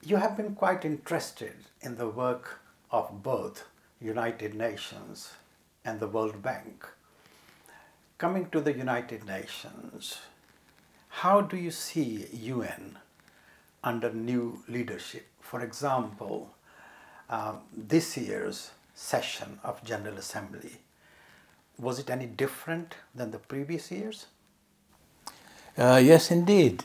You have been quite interested in the work of both United Nations and the World Bank. Coming to the United Nations, how do you see UN under new leadership? For example, this year's session of General Assembly, was it any different than the previous years? Yes, indeed.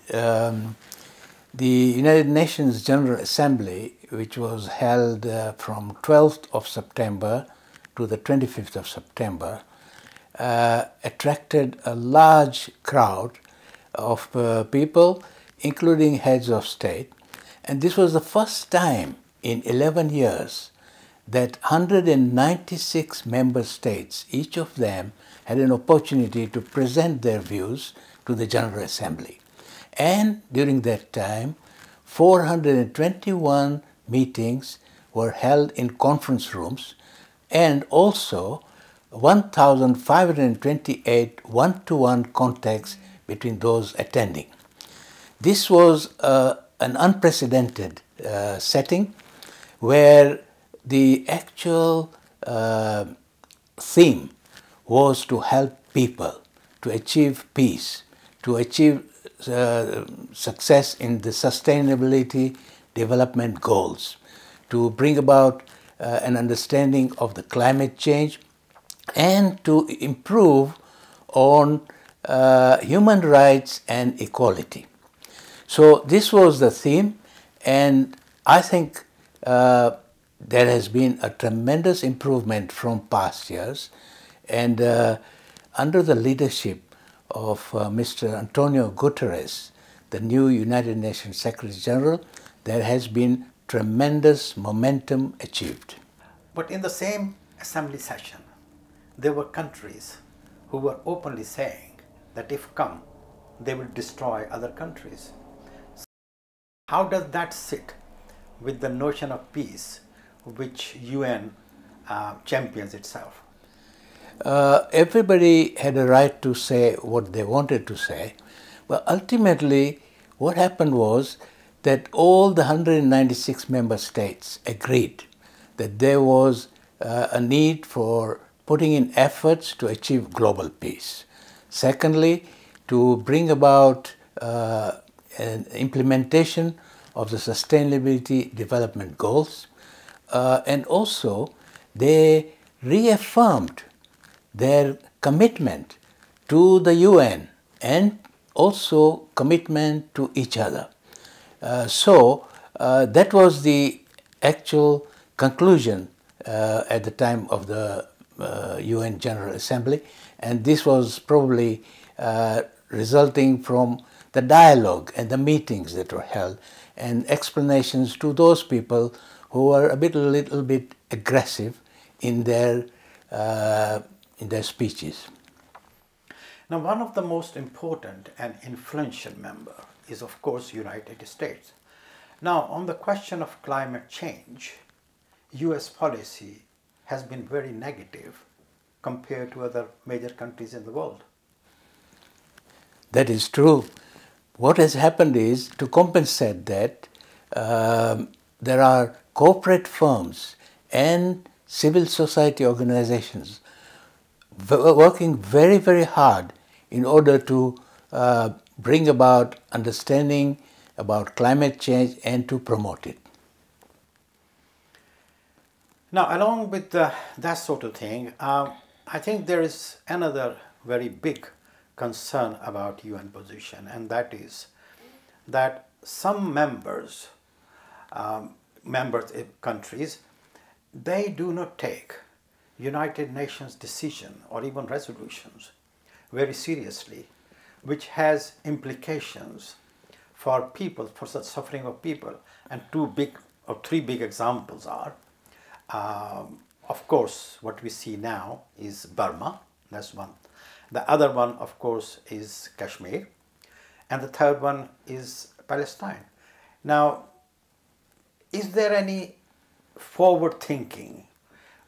The United Nations General Assembly, which was held from 12th of September to the 25th of September, attracted a large crowd of people, including heads of state. And this was the first time in 11 years that 196 member states, each of them had an opportunity to present their views to the General Assembly. And during that time, 421 meetings were held in conference rooms, and also 1,528 one-to-one contacts between those attending. This was an unprecedented setting where the actual theme was to help people to achieve peace, to achieve success in the sustainability development goals, to bring about an understanding of the climate change, and to improve on human rights and equality. So this was the theme, and I think there has been a tremendous improvement from past years, and under the leadership of Mr. Antonio Guterres, the new United Nations Secretary General, there has been tremendous momentum achieved. But in the same assembly session, there were countries who were openly saying that if come, they will destroy other countries. So how does that sit with the notion of peace which UN champions itself? Everybody had a right to say what they wanted to say, but ultimately what happened was that all the 196 member states agreed that there was a need for putting in efforts to achieve global peace. Secondly, to bring about an implementation of the sustainability development goals, and also they reaffirmed their commitment to the UN and also commitment to each other. So that was the actual conclusion at the time of the UN General Assembly, and this was probably resulting from the dialogue and the meetings that were held and explanations to those people who were a little bit aggressive in their speeches. Now, one of the most important and influential members is, of course, United States. Now, on the question of climate change, US policy has been very negative compared to other major countries in the world. That is true. What has happened is, to compensate that, there are corporate firms and civil society organizations working very, very hard in order to bring about understanding about climate change and to promote it. Now, along with that sort of thing, I think there is another very big concern about UN position, and that is that some countries, they do not take United Nations decision or even resolutions very seriously, which has implications for people, for the suffering of people. And three big examples are, of course, what we see now is Burma, that's one. The other one, of course, is Kashmir, and the third one is Palestine. Now, is there any forward thinking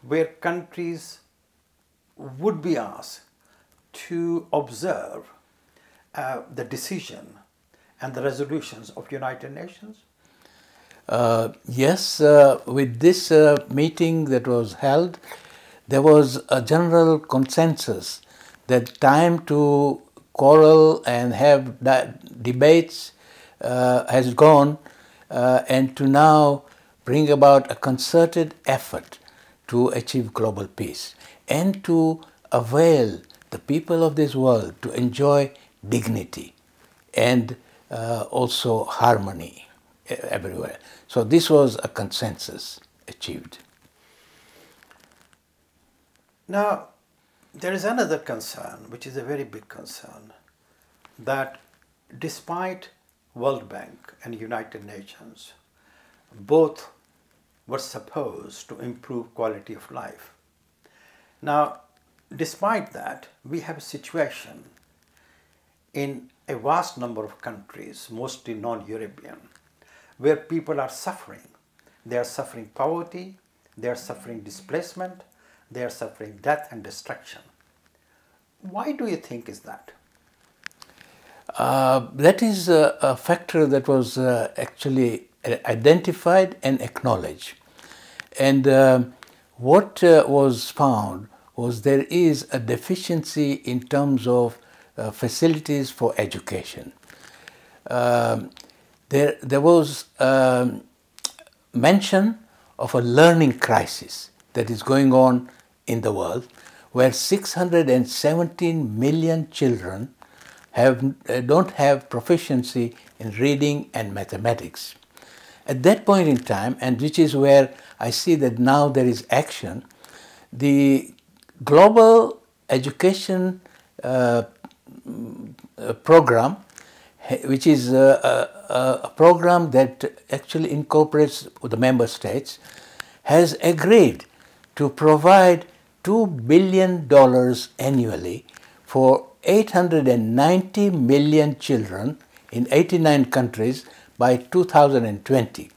where countries would be asked to observe the decision and the resolutions of United Nations? Yes, with this meeting that was held, there was a general consensus that time to quarrel and have debates has gone, and to now bring about a concerted effort to achieve global peace and to avail the people of this world to enjoy dignity and also harmony everywhere. So this was a consensus achieved. Now, there is another concern, which is a very big concern, that despite World Bank and United Nations, both were supposed to improve quality of life. Now, despite that, we have a situation in a vast number of countries, mostly non-European, where people are suffering. They are suffering poverty, they are suffering displacement, they are suffering death and destruction. Why do you think is that? That is a factor that was actually identified and acknowledged. And what was found was there is a deficiency in terms of facilities for education. There was mention of a learning crisis that is going on in the world, where 617 million children don't have proficiency in reading and mathematics. At that point in time, and which is where I see that now there is action, the global education program, which is a program that actually incorporates the member states, has agreed to provide $2 billion annually for 890 million children in 89 countries by 2020.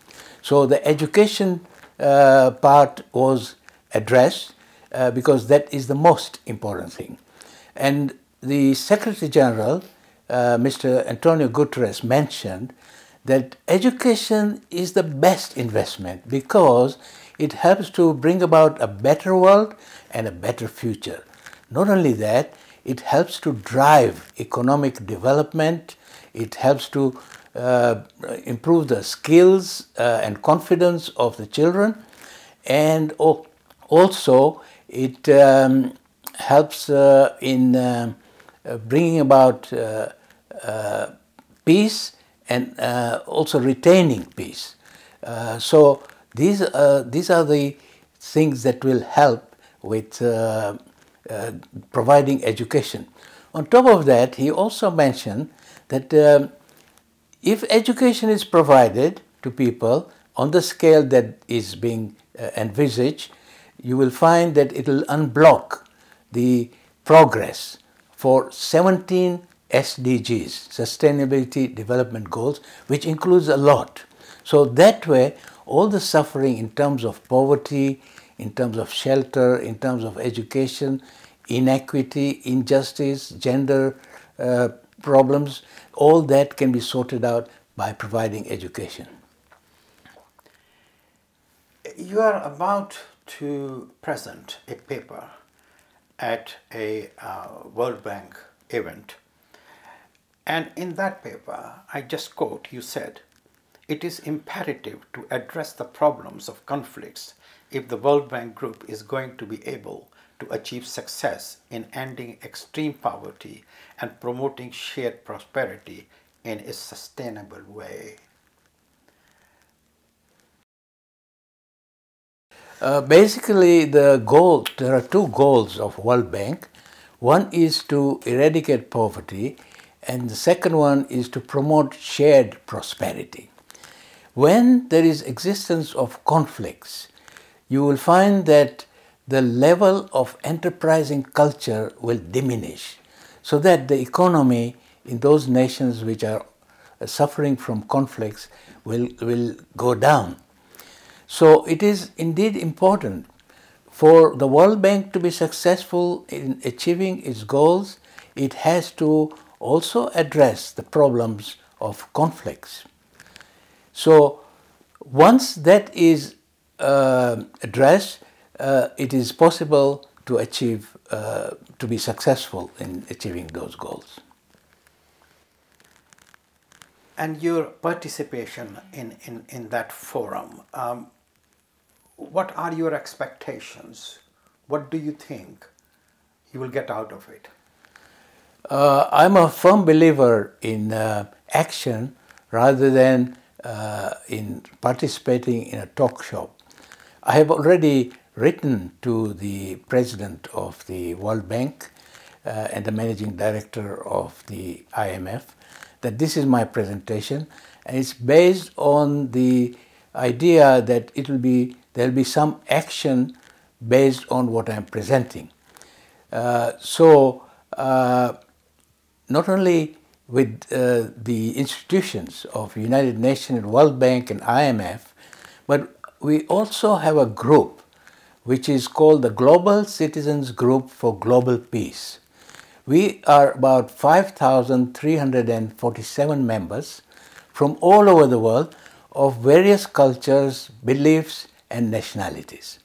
So the education part was addressed because that is the most important thing. And the Secretary General, Mr. Antonio Guterres, mentioned that education is the best investment because it helps to bring about a better world and a better future. Not only that, it helps to drive economic development, it helps to improve the skills and confidence of the children, and also it helps in bringing about peace and also retaining peace. So these are the things that will help with providing education. On top of that, he also mentioned that if education is provided to people on the scale that is being envisaged, you will find that it will unblock the progress for 17 SDGs, Sustainability Development Goals, which includes a lot. So that way, all the suffering in terms of poverty, in terms of shelter, in terms of education, inequity, injustice, gender problems, all that can be sorted out by providing education. You are about to present a paper at a World Bank event, and in that paper, I just quote, you said, "It is imperative to address the problems of conflicts if the World Bank Group is going to be able to achieve success in ending extreme poverty and promoting shared prosperity in a sustainable way." Basically, there are two goals of World Bank. One is to eradicate poverty, and the second one is to promote shared prosperity. When there is existence of conflicts, you will find that the level of enterprising culture will diminish, so that the economy in those nations which are suffering from conflicts will go down. So it is indeed important for the World Bank to be successful in achieving its goals. It has to also address the problems of conflicts. So Once that is addressed, it is possible to achieve, to be successful in achieving those goals. And your participation in that forum, what are your expectations? What do you think you will get out of it? I'm a firm believer in action rather than in participating in a talk show. I have already written to the president of the World Bank and the managing director of the IMF that this is my presentation, and it's based on the idea that there'll be some action based on what I'm presenting. Not only with the institutions of United Nations, World Bank and IMF, but we also have a group which is called the Global Citizens Group for Global Peace. We are about 5,347 members from all over the world of various cultures, beliefs and nationalities.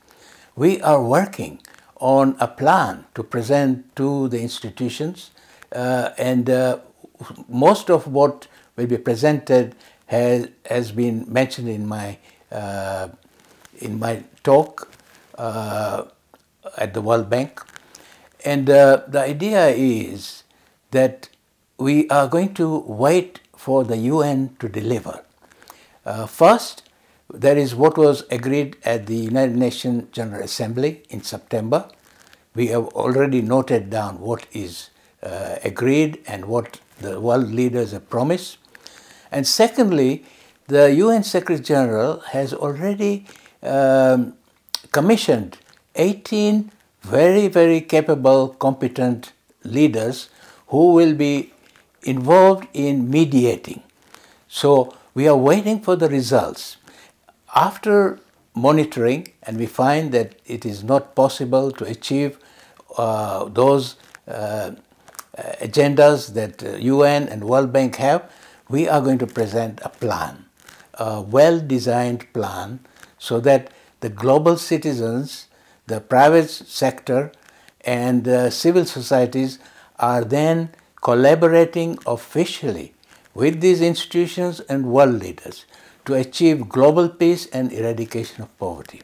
We are working on a plan to present to the institutions and most of what will be presented has been mentioned in my talk at the World Bank. And the idea is that we are going to wait for the UN to deliver. First, there is what was agreed at the United Nations General Assembly in September. We have already noted down what is agreed and what the world leaders have promised. And secondly, the UN Secretary General has already commissioned 18 very, very capable, competent leaders who will be involved in mediating. So we are waiting for the results. After monitoring, and we find that it is not possible to achieve those agendas that UN and World Bank have, we are going to present a plan, a well-designed plan, so that the global citizens, the private sector and civil societies are then collaborating officially with these institutions and world leaders to achieve global peace and eradication of poverty.